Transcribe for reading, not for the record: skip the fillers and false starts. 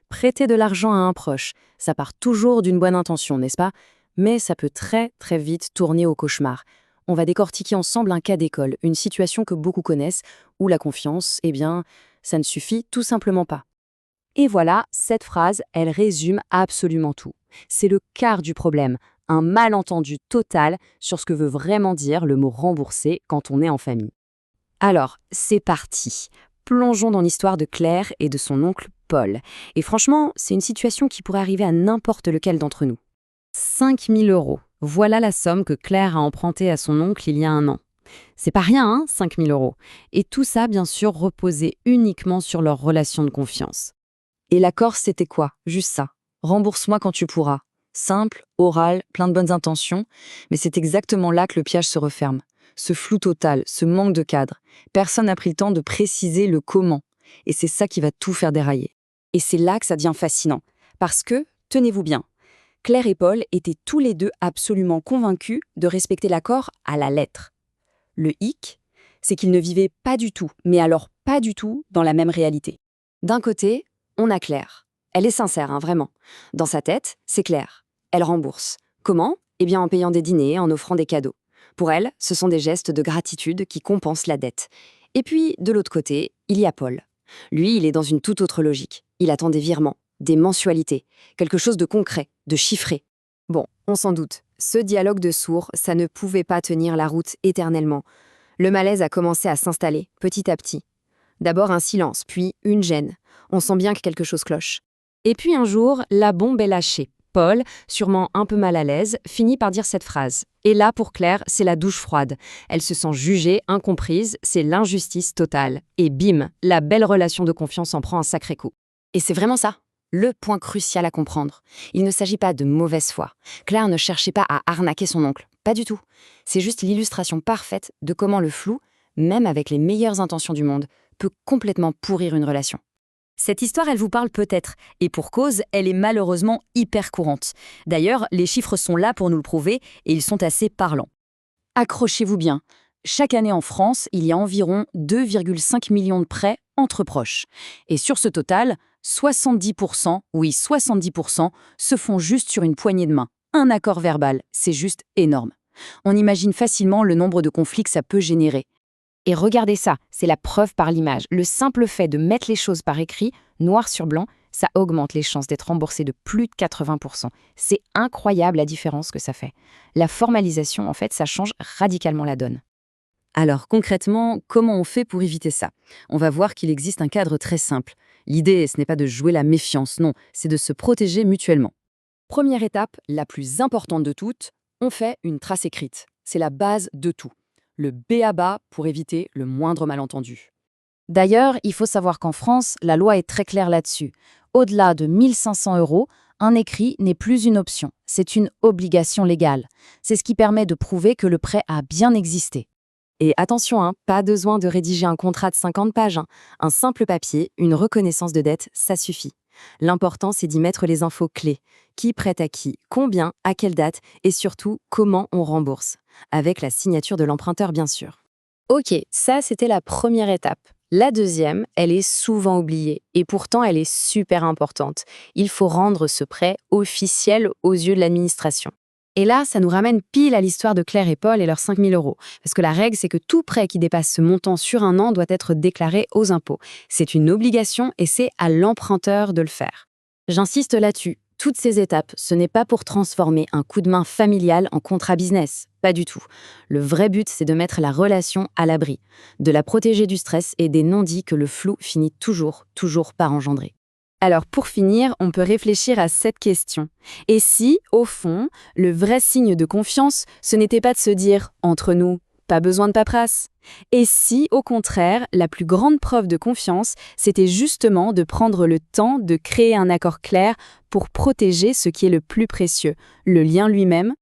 Prêter de l'argent à un proche, ça part toujours d'une bonne intention, n'est-ce pas? Mais ça peut très très vite tourner au cauchemar. On va décortiquer ensemble un cas d'école, une situation que beaucoup connaissent, où la confiance, eh bien, ça ne suffit tout simplement pas. Et voilà, cette phrase, elle résume absolument tout. C'est le quart du problème, un malentendu total sur ce que veut vraiment dire le mot rembourser quand on est en famille. Alors, c'est parti. Plongeons dans l'histoire de Claire et de son oncle Paul. Et franchement, c'est une situation qui pourrait arriver à n'importe lequel d'entre nous. 5 000 euros. Voilà la somme que Claire a empruntée à son oncle il y a un an. C'est pas rien, hein, 5 000 euros. Et tout ça, bien sûr, reposait uniquement sur leur relation de confiance. Et l'accord, c'était quoi? Juste ça. Rembourse-moi quand tu pourras. Simple, oral, plein de bonnes intentions, mais c'est exactement là que le piège se referme. Ce flou total, ce manque de cadre. Personne n'a pris le temps de préciser le comment. Et c'est ça qui va tout faire dérailler. Et c'est là que ça devient fascinant. Parce que, tenez-vous bien, Claire et Paul étaient tous les deux absolument convaincus de respecter l'accord à la lettre. Le hic, c'est qu'ils ne vivaient pas du tout, mais alors pas du tout, dans la même réalité. D'un côté, on a Claire. Elle est sincère, hein, vraiment. Dans sa tête, c'est clair. Elle rembourse. Comment? Eh bien en payant des dîners, en offrant des cadeaux. Pour elle, ce sont des gestes de gratitude qui compensent la dette. Et puis, de l'autre côté, il y a Paul. Lui, il est dans une toute autre logique. Il attend des virements, des mensualités, quelque chose de concret, de chiffré. Bon, on s'en doute. Ce dialogue de sourds, ça ne pouvait pas tenir la route éternellement. Le malaise a commencé à s'installer, petit à petit. D'abord un silence, puis une gêne. On sent bien que quelque chose cloche. Et puis un jour, la bombe est lâchée. Paul, sûrement un peu mal à l'aise, finit par dire cette phrase. Et là, pour Claire, c'est la douche froide. Elle se sent jugée, incomprise, c'est l'injustice totale. Et bim, la belle relation de confiance en prend un sacré coup. Et c'est vraiment ça, le point crucial à comprendre. Il ne s'agit pas de mauvaise foi. Claire ne cherchait pas à arnaquer son oncle, pas du tout. C'est juste l'illustration parfaite de comment le flou, même avec les meilleures intentions du monde, peut complètement pourrir une relation. Cette histoire, elle vous parle peut-être, et pour cause, elle est malheureusement hyper courante. D'ailleurs, les chiffres sont là pour nous le prouver, et ils sont assez parlants. Accrochez-vous bien. Chaque année en France, il y a environ 2,5 millions de prêts entre proches. Et sur ce total, 70%, oui 70%, se font juste sur une poignée de main. Un accord verbal, c'est juste énorme. On imagine facilement le nombre de conflits que ça peut générer. Et regardez ça, c'est la preuve par l'image. Le simple fait de mettre les choses par écrit, noir sur blanc, ça augmente les chances d'être remboursé de plus de 80%. C'est incroyable la différence que ça fait. La formalisation, en fait, ça change radicalement la donne. Alors concrètement, comment on fait pour éviter ça? On va voir qu'il existe un cadre très simple. L'idée, ce n'est pas de jouer la méfiance, non, c'est de se protéger mutuellement. Première étape, la plus importante de toutes, on fait une trace écrite. C'est la base de tout. Le b.a.-ba pour éviter le moindre malentendu. D'ailleurs, il faut savoir qu'en France, la loi est très claire là-dessus. Au-delà de 1 500 euros, un écrit n'est plus une option, c'est une obligation légale. C'est ce qui permet de prouver que le prêt a bien existé. Et attention, hein, pas besoin de rédiger un contrat de 50 pages. Un simple papier, une reconnaissance de dette, ça suffit. L'important, c'est d'y mettre les infos clés. Qui prête à qui, combien, à quelle date et surtout comment on rembourse. Avec la signature de l'emprunteur, bien sûr. Ok, ça c'était la première étape. La deuxième, elle est souvent oubliée et pourtant elle est super importante. Il faut rendre ce prêt officiel aux yeux de l'administration. Et là, ça nous ramène pile à l'histoire de Claire et Paul et leurs 5 000 euros. Parce que la règle, c'est que tout prêt qui dépasse ce montant sur un an doit être déclaré aux impôts. C'est une obligation et c'est à l'emprunteur de le faire. J'insiste là-dessus. Toutes ces étapes, ce n'est pas pour transformer un coup de main familial en contrat business. Pas du tout. Le vrai but, c'est de mettre la relation à l'abri, de la protéger du stress et des non-dits que le flou finit toujours par engendrer. Alors pour finir, on peut réfléchir à cette question. Et si, au fond, le vrai signe de confiance, ce n'était pas de se dire « entre nous, pas besoin de paperasse ». Et si, au contraire, la plus grande preuve de confiance, c'était justement de prendre le temps de créer un accord clair pour protéger ce qui est le plus précieux, le lien lui-même